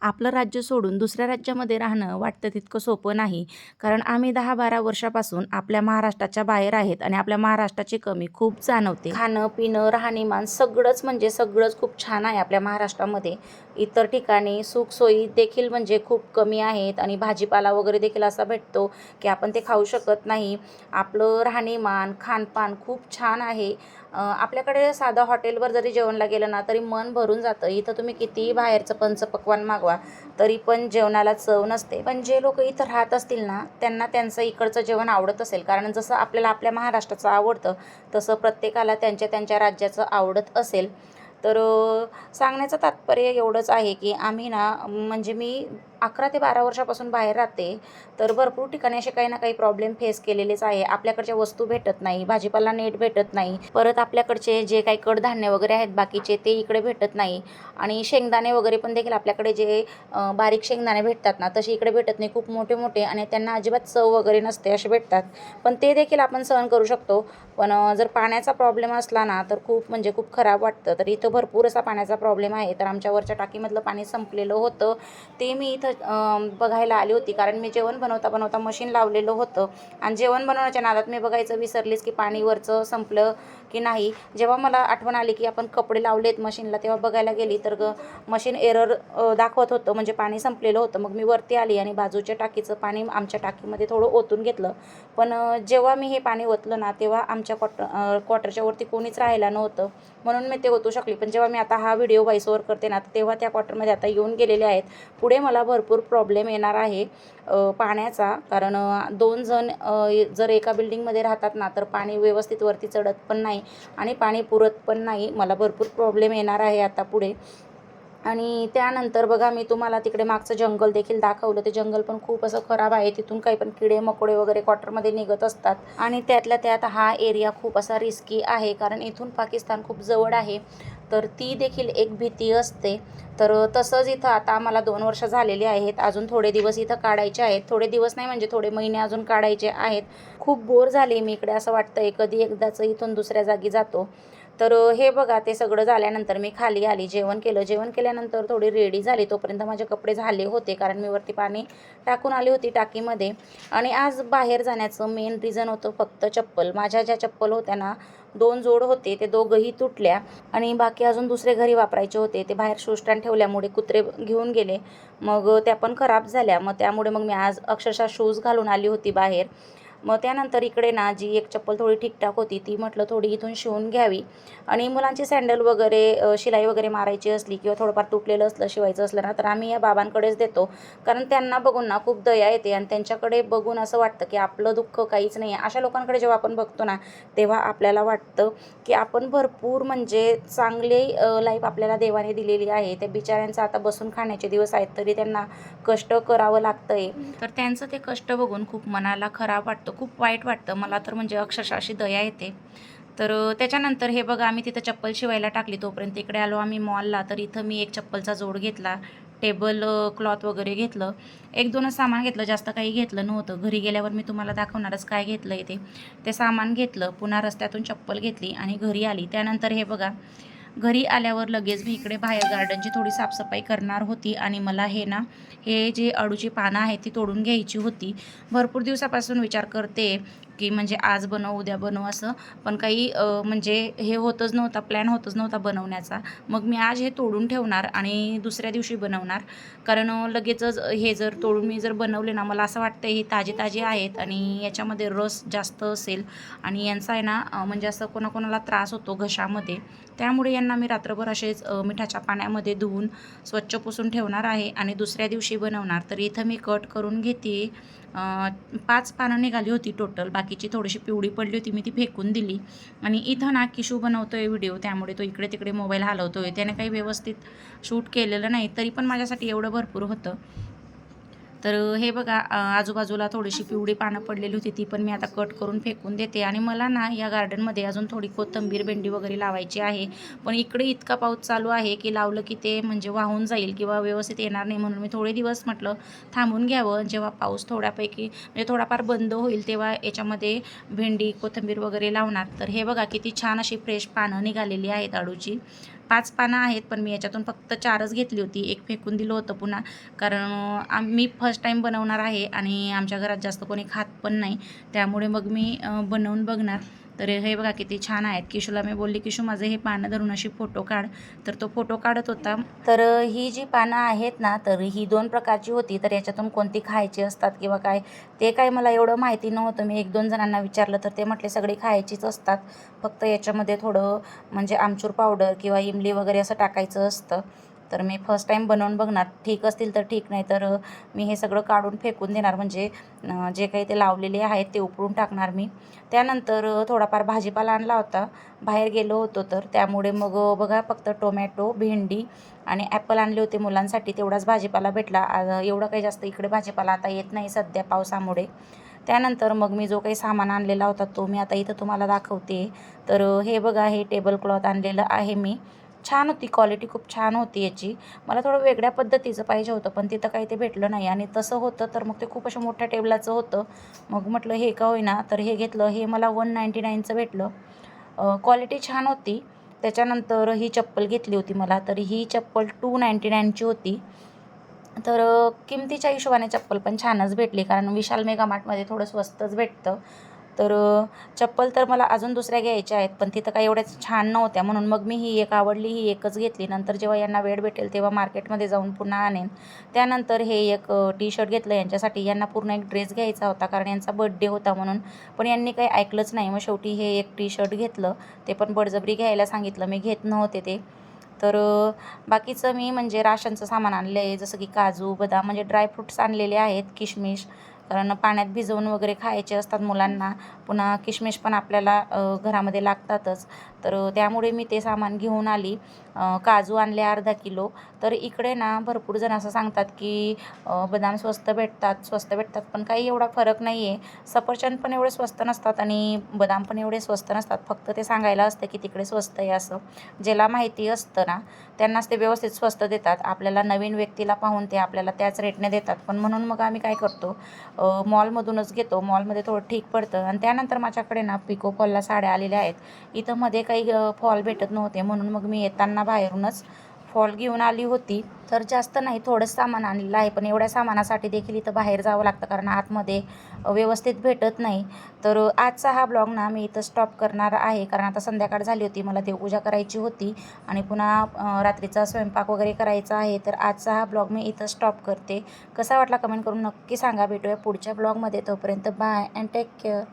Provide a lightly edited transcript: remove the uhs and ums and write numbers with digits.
आपलं राज्य सोडून दुसऱ्या राज्यामध्ये राहणं वाटतं तितकं सोपं नाही. कारण आम्ही 10-12 वर्षापासून आपल्या महाराष्ट्राच्या बाहेर आहेत आणि आपल्या महाराष्ट्राची कमी खूप जाणवते. खाणं-पिणं, राहणीमान सगळंच म्हणजे सगळंच खूप छान आहे आपल्या महाराष्ट्रामध्ये. इतर ठिकाणी सुखसोयी देखील म्हणजे खूप कमी आहेत आणि भाजीपाला वगैरे देखील असा भेटतो की आपण ते खाऊ शकत नाही. आपलं राहणीमान, खानपान खूप छान आहे. आपल्याकडे साधं हॉटेलवर जरी जेवणला गेलं ना तरी मन भरून जातं. इथं तुम्ही कितीही बाहेरचं पंचपक्वान्न मागवा तरी पण जेवणाला चव नसते. पण जे लोक इथं राहत असतील ना त्यांना त्यांचं इकडचं जेवण आवडत असेल. कारण जसं आपल्याला आपल्या महाराष्ट्राचं आवडतं तसं प्रत्येकाला त्यांच्या त्यांच्या राज्याचं आवडत असेल. तर सांगण्याचं तात्पर्य एवढंच आहे की आम्ही ना म्हणजे मी 11 ते 12 वर्षापासून बाहेर राहते. तर भरपूर ठिकाणी असे काही ना काही प्रॉब्लेम फेस केलेलेच आहे. आपल्याकडच्या वस्तू भेटत नाही, भाजीपाला नीट भेटत नाही. परत आपल्याकडचे जे काही कडधान्य वगैरे आहेत बाकीचे ते इकडे भेटत नाही. आणि शेंगदाणे वगैरे पण देखील आपल्याकडे जे बारीक शेंगदाणे भेटतात ना तसे इकडे भेटत नाही. खूप मोठे मोठे आणि त्यांना अजिबात चव वगैरे नसते असे भेटतात. पण ते देखील आपण सहन करू शकतो. पण जर पाण्याचा प्रॉब्लेम असला ना तर खूप म्हणजे खूप खराब वाटतं. तर इथं भरपूर असा पाण्याचा प्रॉब्लेम आहे. तर आमच्या वरच्या टाकीमधलं पाणी संपलेलं होतं. ते मी इथं बघायला आली होती. कारण मी जेवण बनवता बनवता मशीन लावलेलं होतं आणि जेवण बनवण्याच्या नादात मी बघायचं विसरलीच की पाणी वरचं संपलं की नाही. जेव्हा मला आठवण आली की आपण कपडे लावलेत मशीनला तेव्हा बघायला गेली तर मशीन एरर दाखवत होतं म्हणजे पाणी संपलेलं होतं. मग मी वरती आली आणि बाजूच्या टाकीचं पाणी आमच्या टाकीमध्ये थोडं ओतून घेतलं. पण जेव्हा मी हे पाणी ओतलं ना तेव्हा आमच्या क्वार्टरच्या वरती कोणीच राहिला नव्हतं म्हणून मी ते ओतू शकली. पण जेव्हा मी आता हा व्हिडिओ व्हॉइस ओव्हर करते ना तेव्हा त्या क्वार्टरमध्ये आता येऊन गेलेले आहेत. पुढे मला भरपूर प्रॉब्लेम येणार आहे पाण्याचा. कारण 2 जण जर एका बिल्डिंगमध्ये राहतात ना तर पाणी व्यवस्थित वरती चढत पण नाही आणि पाणी पुरत पण नाही. मला भरपूर प्रॉब्लेम येणार आहे आता पुढे. आणि त्यानंतर बघा मी तुम्हाला तिकडे मागचं जंगल देखील दाखवलं. ते जंगल पण खूप असं खराब आहे. तिथून काही पण किडे मकोडे वगैरे क्वार्टरमध्ये निघत असतात आणि त्यातल्या त्यात हा एरिया खूप असा रिस्की आहे. कारण इथून पाकिस्तान खूप जवळ आहे. तर ती देखील एक भीती असते. तर तसंच इथं आता आम्हाला 2 वर्ष झालेली आहेत. अजून थोडे दिवस इथं काढायचे आहेत. थोडे दिवस नाही म्हणजे थोडे महिने अजून काढायचे आहेत. खूप बोर झाले मी इकडे. असं वाटतंय कधी एकदाचं इथून दुसऱ्या जागी जातो. तर हे बघा ते सगळं झाल्यानंतर मी खाली आली. जेवण केलं. जेवण केल्यानंतर थोडी रेडी झाली. तोपर्यंत माझे कपडे झाले होते कारण मी वरती पाणी टाकून आली होती टाकीमध्ये. आणि आज बाहेर जाण्याचं मेन रिझन होतं फक्त चप्पल. माझ्या ज्या चप्पल होत्या ना 2 जोड होते ते दोघंही तुटल्या आणि बाकी अजून दुसरे घरी वापरायचे होते. ते बाहेर शू स्टँड ठेवल्यामुळे कुत्रे घेऊन गेले. मग त्या पण खराब झाल्या. मग त्यामुळे मग मी आज अक्षरशः शूज घालून आली होती बाहेर. मग त्यानंतर इकडे ना जी एक चप्पल थोडी ठीकठाक होती ती म्हटलं थोडी इथून शिवून घ्यावी. आणि मुलांची सँडल वगैरे शिलाई वगैरे मारायची असली किंवा थोडंफार तुटलेलं असलं शिवायचं असलं ना तर आम्ही या बाबांकडेच देतो. कारण त्यांना बघून ना खूप दया येते आणि त्यांच्याकडे बघून असं वाटतं की आपलं दुःख काहीच नाही आहे. अशा लोकांकडे जेव्हा आपण बघतो ना तेव्हा आपल्याला वाटतं की आपण भरपूर म्हणजे चांगली लाईफ आपल्याला देवाने दिलेली आहे. त्या बिचाऱ्यांचं आता बसून खाण्याचे दिवस आहेत तरी त्यांना कष्ट करावं लागतंय. तर त्यांचं ते कष्ट बघून खूप मनाला खराब वाटतं. खूप वाईट वाटतं. मला तर म्हणजे अक्षरशः अशी दया येते. तर त्याच्यानंतर हे बघा आम्ही तिथं चप्पल शिवायला टाकली. तोपर्यंत इकडे आलो आम्ही मॉलला. तर इथं मी एक चप्पलचा जोड घेतला. टेबल क्लॉथ वगैरे घेतलं. 1-2च सामान घेतलं. जास्त काही घेतलं नव्हतं. घरी गेल्यावर मी तुम्हाला दाखवणारच काय घेतलं आहे ते. ते सामान घेतलं. पुन्हा रस्त्यातून चप्पल घेतली आणि घरी आली. त्यानंतर हे बघा घरी आल्यावर लगेच मी इकडे बाहेर गार्डनची थोडी साफसफाई करणार होती आणि मला हे जे अळूची पानं आहेत ती तोडून घ्यायची होती. भरपूर दिवसापासून विचार करते की म्हणजे आज बनव उद्या बनव असं. पण काही म्हणजे हे होतच नव्हता प्लॅन होतच नव्हता बनवण्याचा. मग मी आज हे तोडून ठेवणार आणि दुसऱ्या दिवशी बनवणार. कारण लगेचच हे जर तोडून मी जर बनवले ना मला असं वाटतं हे ताजे ताजे आहेत आणि याच्यामध्ये रस जास्त असेल आणि यांचा आहे ना म्हणजे असं कोणाकोणाला त्रास होतो घशामध्ये. त्यामुळे यांना मी रात्रभर असेच मिठाच्या पाण्यामध्ये धुवून स्वच्छ पुसून ठेवणार आहे आणि दुसऱ्या दिवशी बनवणार. तर इथं मी कट करून घेते. 5 पानं निघाली होती टोटल. बाकीची थोडीशी पिवळी पडली होती मी ती फेकून दिली. आणि इथं ना किशू बनवतोय व्हिडिओ त्यामुळे तो इकडे तिकडे मोबाईल हलवतोय. त्याने काही व्यवस्थित शूट केलेलं नाही तरी पण माझ्यासाठी एवढं भरपूर होतं. तर हे बघा आजूबाजूला थोडीशी पिवळी पानं पडलेली होती ती पण मी आता कट करून फेकून देते. आणि मला ना या गार्डनमध्ये अजून थोडी कोथिंबीर भेंडी वगैरे लावायची आहे. पण इकडे इतका पाऊस चालू आहे की लावलं की ते म्हणजे वाहून जाईल किंवा व्यवस्थित येणार नाही. म्हणून मी थोडे दिवस म्हटलं थांबून घ्यावं. जेव्हा पाऊस थोड्यापैकी म्हणजे थोडाफार बंद होईल तेव्हा याच्यामध्ये भेंडी कोथिंबीर वगैरे लावणार. तर हे बघा किती छान अशी फ्रेश पानं निघालेली आहेत अळूची. 5 पानं आहेत, पण मी याच्यातून फक्त 4च घेतली होती. एक फेकून दिलं होतं पुन्हा, कारण मी फर्स्ट टाईम बनवणार आहे आणि आमच्या घरात जास्त कोणी खात पण नाही, त्यामुळे मग मी बनवून बघणार. तर हे बघा किती छान आहेत. किशूला मी बोलली, किशू माझे हे पानं धरून अशी फोटो काढ, तर तो फोटो काढत होता. तर ही जी पानं आहेत ना, तर ही 2 प्रकारची होती. तर याच्यातून कोणती खायची असतात किंवा काय, ते काय मला एवढं माहिती नव्हतं. मी 1-2 जणांना विचारलं, तर ते म्हटले सगळी खायचीच असतात, फक्त याच्यामध्ये थोडं म्हणजे आमचूर पावडर किंवा इमली वगैरे असं टाकायचं असतं. तर मी फर्स्ट टाईम बनवून बघणार, ठीक असतील तर ठीक, नाही तर मी हे सगळं काढून फेकून देणार. म्हणजे जे काही ते लावलेले आहेत ते उपळून टाकणार मी. त्यानंतर थोडाफार भाजीपाला आणला होता, बाहेर गेलो होतो तर, त्यामुळे मग बघा फक्त टोमॅटो, भेंडी आणि ॲपल आणले होते मुलांसाठी, तेवढाच भाजीपाला भेटला. एवढं काही जास्त इकडे भाजीपाला आता येत नाही सध्या पावसामुळे. त्यानंतर मग मी जो काही सामान आणलेला होता तो मी आता इथं तुम्हाला दाखवते. तर हे बघा, हे टेबल क्लॉथ आणलेलं आहे मी. छान होती, क्वालिटी खूप छान होती याची. मला थोडं वेगळ्या पद्धतीचं पाहिजे होतं, पण तिथं काही ते भेटलं नाही आणि तसं होतं तर मग ते खूप असं मोठ्या टेबलाचं होतं. मग म्हटलं हे का होईना, तर हे घेतलं. हे मला 199चं भेटलं. क्वालिटी छान होती. त्याच्यानंतर ही चप्पल घेतली होती मला, तर ही चप्पल 299ची होती. तर किमतीच्या हिशोबाने चप्पल पण छानच भेटली, कारण विशाल मेगा मार्टमध्ये थोडं स्वस्तच भेटतं. तर चप्पल तर मला अजून दुसऱ्या घ्यायच्या आहेत, पण तिथं काही एवढ्या छान नव्हत्या, म्हणून मग मी ही एक आवडली, ही एकच घेतली. नंतर जेव्हा यांना वेळ भेटेल तेव्हा मार्केटमध्ये जाऊन पुन्हा आणेन. त्यानंतर हे एक टी शर्ट घेतलं यांच्यासाठी. यांना पूर्ण एक ड्रेस घ्यायचा होता, कारण यांचा बर्थडे होता म्हणून, पण यांनी काही ऐकलंच नाही. मग शेवटी हे एक टी शर्ट घेतलं, ते पण बळजबरी घ्यायला सांगितलं, मी घेत नव्हते ते. तर बाकीचं मी म्हणजे राशनचं सामान आणलं आहे, जसं की काजू, बदाम, म्हणजे ड्रायफ्रूट्स आणलेले आहेत, किशमिश, कारण पाण्यात भिजवून वगैरे खायचे असतात मुलांना. पुन्हा किशमिश पण आपल्याला घरामध्ये लागतातच. तर त्यामुळे मी ते सामान घेऊन आली. काजू आणले अर्धा किलो. तर इकडे ना भरपूर जण असं सांगतात की बदाम स्वस्त भेटतात, पण काही एवढा फरक नाही आहे. सफरचंद पण एवढे स्वस्त नसतात आणि बदाम पण एवढे स्वस्त नसतात. फक्त ते सांगायला असतं की तिकडे स्वस्त आहे असं. ज्याला माहिती असतं ना, त्यांनाच ते व्यवस्थित स्वस्त देतात. आपल्याला नवीन व्यक्तीला पाहून ते आपल्याला त्याच रेटने देतात. पण म्हणून मग आम्ही काय करतो, मॉलमधूनच घेतो. मॉलमध्ये थोडं ठीक पडतं. आणि त्यानंतर माझ्याकडे ना पिको फॉलला साड्या आलेल्या आहेत. इथं मध्ये काही फॉल भेटत नव्हते, म्हणून मग मी येताना बाहेरूनच फॉल घेऊन आली होती. तर जास्त नाही, थोडंच सामान आणलेलं आहे, पण एवढ्या सामानासाठी देखील इथं बाहेर जावं लागतं, कारण आतमध्ये व्यवस्थित भेटत नाही. तर आजचा हा ब्लॉग ना मी इथं स्टॉप करणार आहे, कारण आता संध्याकाळ झाली होती, मला देवपूजा करायची होती आणि पुन्हा रात्रीचा स्वयंपाक वगैरे करायचा आहे. तर आजचा हा ब्लॉग मी इथं स्टॉप करते. कसा वाटला कमेंट करून नक्की सांगा. भेटूया पुढच्या ब्लॉगमध्ये. तोपर्यंत बाय अँड टेक केअर.